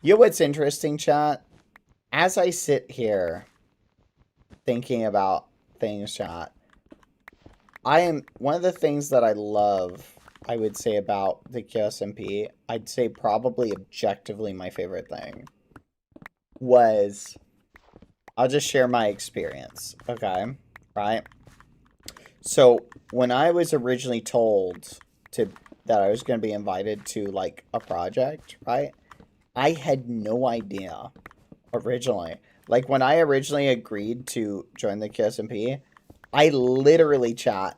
You know what's interesting, chat? As I sit here thinking about things, chat, I am one of the things that I love, I would say, about the Qsmpé, I'd say probably objectively my favorite thing was, I'll just share my experience, okay? Right? So, when I was originally told to that I was going to be invited to like a project, right? I had no idea originally. Like when I originally agreed to join the QSMP, I literally chat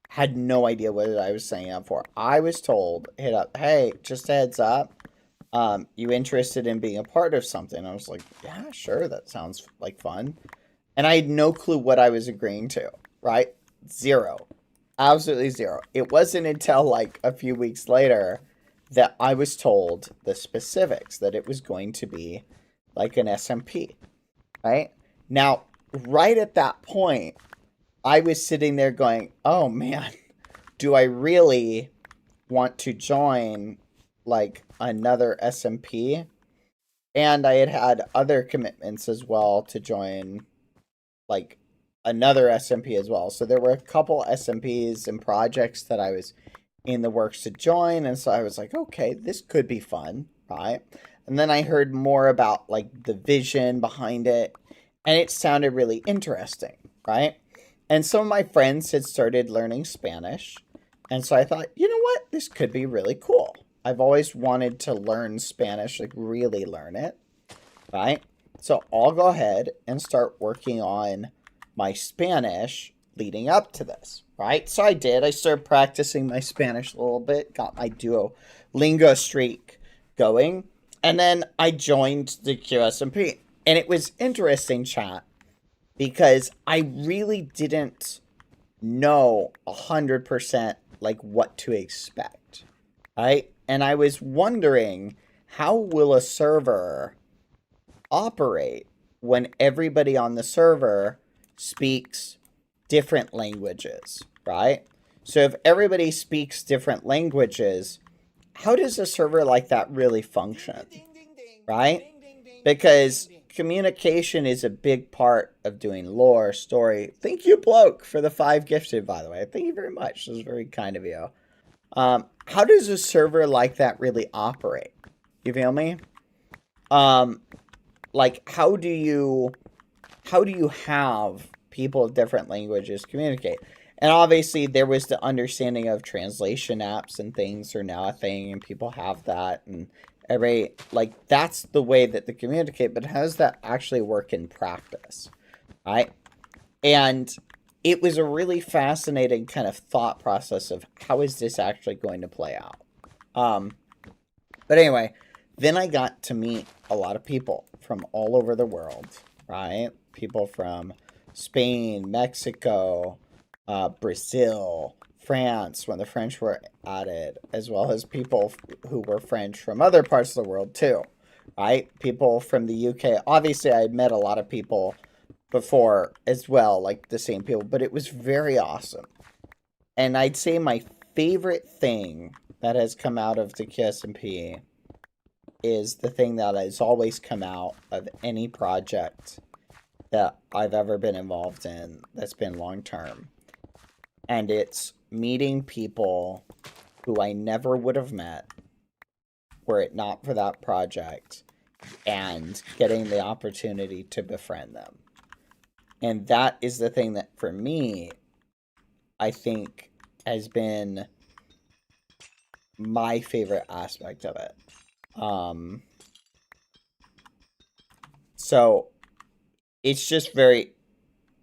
had no idea what I was signing up for. I was told, hit up, hey, just a heads up, you interested in being a part of something? I was like, yeah, sure, that sounds like fun. And I had no clue what I was agreeing to, right? Zero. Absolutely zero. It wasn't until like a few weeks later that I was told the specifics, that it was going to be like an SMP, right? Now, right at that point, I was sitting there going, oh man, do I really want to join like another SMP? And I had had other commitments as well to join like another SMP as well. So there were a couple SMPs and projects that I was in the works to join. And so I was like, okay, this could be fun, right? And then I heard more about like the vision behind it, and it sounded really interesting, right? And some of my friends had started learning Spanish. And so I thought, you know what? This could be really cool. I've always wanted to learn Spanish, like really learn it, right? So I'll go ahead and start working on my Spanish leading up to this, right? So I did. I started practicing my Spanish a little bit, got my Duolingo streak going, and then I joined the QSMP. And it was interesting, chat, because I really didn't know 100% like what to expect, right? And I was wondering, how will a server operate when everybody on the server speaks different languages, right? So if everybody speaks different languages, how does a server like that really function, right? Because communication is a big part of doing lore, story. Thank you, Bloke, for the 5 gifted, by the way. Thank you very much. This was very kind of you. How does a server like that really operate? You feel me? Like how do you have people of different languages communicate? And obviously there was the understanding of translation apps and things are now a thing, and people have that, and every like that's the way that they communicate. But how does that actually work in practice, right? And it was a really fascinating kind of thought process of how is this actually going to play out. But anyway, then I got to meet a lot of people from all over the world, right? People from Spain, Mexico, Brazil, France, when the French were added, as well as people who were French from other parts of the world too, right? People from the UK. Obviously, I had met a lot of people before as well, like the same people, but it was very awesome. And I'd say my favorite thing that has come out of the QSMP is the thing that has always come out of any project that I've ever been involved in that's been long term. And it's meeting people who I never would have met were it not for that project, and getting the opportunity to befriend them. And that is the thing that, for me, I think has been my favorite aspect of it. So it's just very,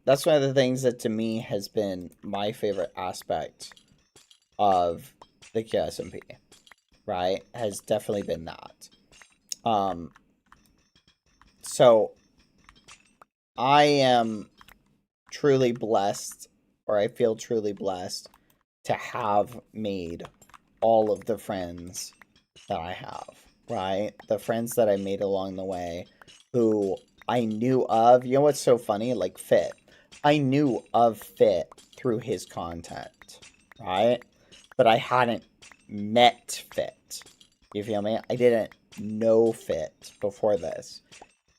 that's one of the things that to me has been my favorite aspect of the Qsmpé, right? Has definitely been that. So I am truly blessed, or I feel truly blessed to have made all of the friends that I have, right? The friends that I made along the way who I knew of. You know what's so funny? Like Fit. I knew of Fit through his content, right? But I hadn't met Fit. You feel me? I didn't no fit before this.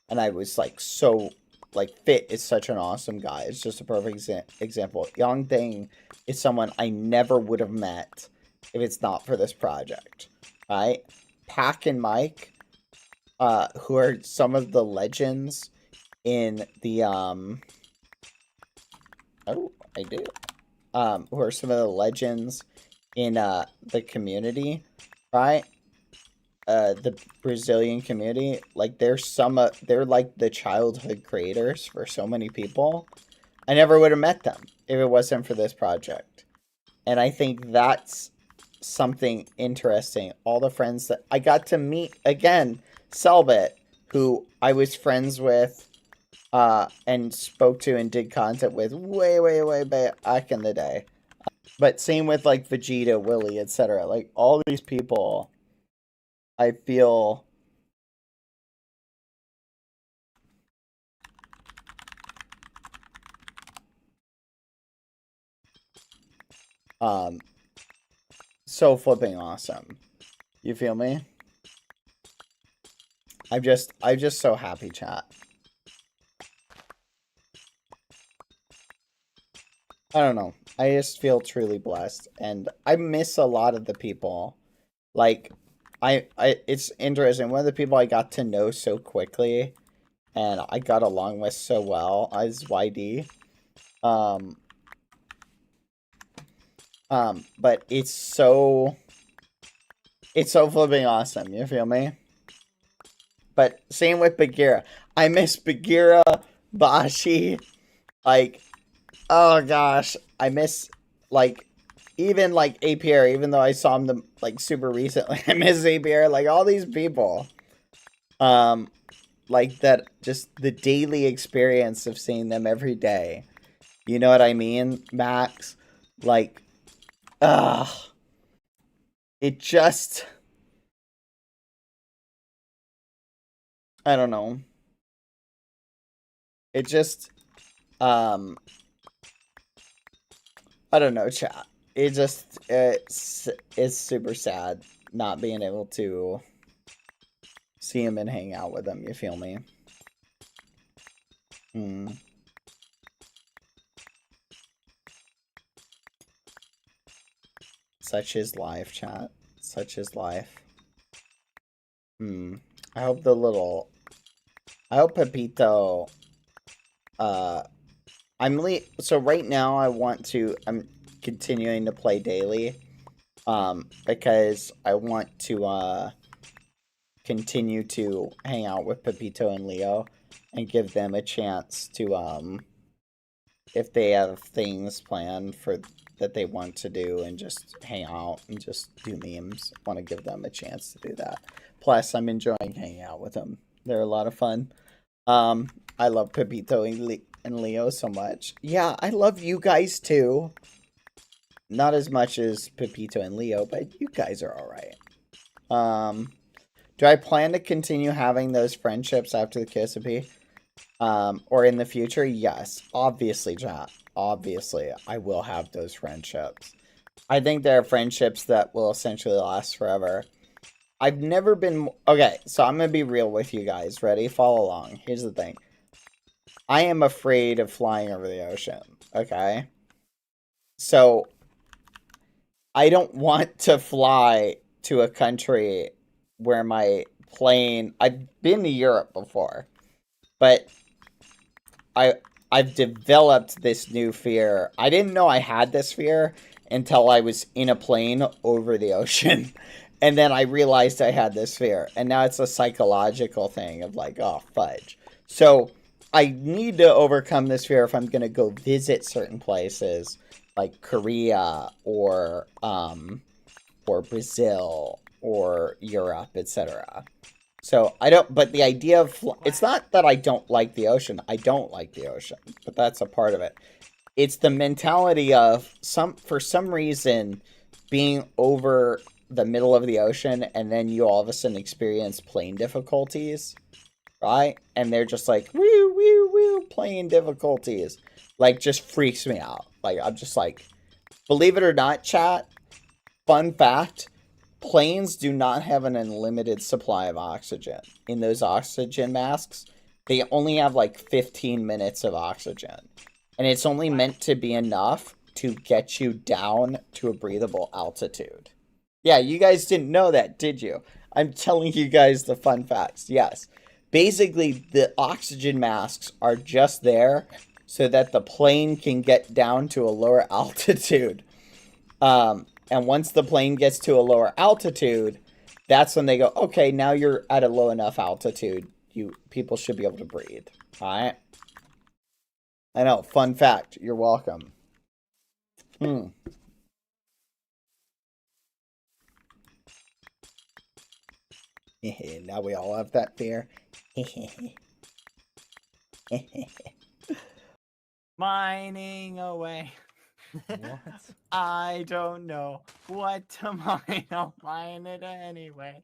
And I was like, so, like, Fit is such an awesome guy. It's just a perfect example. Yang Ding is someone I never would have met if it's not for this project, right? Pac and Mike, who are some of the legends in the, oh, I do. Who are some of the legends in, the community, right? The Brazilian community, like, they're like the childhood creators for so many people. I never would have met them if it wasn't for this project. And I think that's something interesting. All the friends that I got to meet, again, Selbit, who I was friends with, and spoke to and did content with way back in the day. But same with, like, Vegeta, Willy, etc. Like, all these people, I feel so flipping awesome. You feel me? I'm just so happy, chat. I don't know. I just feel truly blessed, and I miss a lot of the people. Like, it's interesting. One of the people I got to know so quickly, and I got along with so well, is YD. But it's so flipping awesome. You feel me? But same with Bagheera. I miss Bagheera, Bashi, like, oh gosh, I miss, like, even, like, APR, even though I saw him, like, super recently. I miss APR, like, all these people. Like, that, just the daily experience of seeing them every day. You know what I mean, Max? Like, it just, I don't know. It just, I don't know, chat. It just, it's super sad not being able to see him and hang out with him, you feel me? Such is life, chat. Such is life. I hope I hope Pepito, so right now I'm continuing to play daily, because I want to, continue to hang out with Pepito and Leo and give them a chance to, if they have things planned that they want to do and just hang out and just do memes, I want to give them a chance to do that. Plus, I'm enjoying hanging out with them. They're a lot of fun. I love Pepito and Leo so much. Yeah, I love you guys too. Not as much as Pepito and Leo, but you guys are alright. Do I plan to continue having those friendships after the Qsmpé? Or in the future? Yes. Obviously, chat. Obviously, I will have those friendships. I think there are friendships that will essentially last forever. I've never been... Okay, so I'm going to be real with you guys. Ready? Follow along. Here's the thing. I am afraid of flying over the ocean. Okay? So, I don't want to fly to a country where my plane... I've been to Europe before. But I've developed this new fear. I didn't know I had this fear until I was in a plane over the ocean. And then I realized I had this fear. And now it's a psychological thing of like, oh, fudge. So I need to overcome this fear if I'm going to go visit certain places like Korea or Brazil or Europe, etc. So but the idea of, it's not that I don't like the ocean. I don't like the ocean, but that's a part of it. It's the mentality of for some reason being over the middle of the ocean and then you all of a sudden experience plane difficulties, right? And they're just like, woo, plane difficulties. Like, just freaks me out. Like, I'm just like, believe it or not, chat, fun fact, planes do not have an unlimited supply of oxygen. In those oxygen masks, they only have like 15 minutes of oxygen. And it's only meant to be enough to get you down to a breathable altitude. Yeah, you guys didn't know that, did you? I'm telling you guys the fun facts. Yes. Basically, the oxygen masks are just there so that the plane can get down to a lower altitude. And once the plane gets to a lower altitude, that's when they go, okay, now you're at a low enough altitude. People should be able to breathe. All right? I know. Fun fact. You're welcome. Now we all have that fear. Mining away. What? I don't know what to mine. I'll mine it anyway.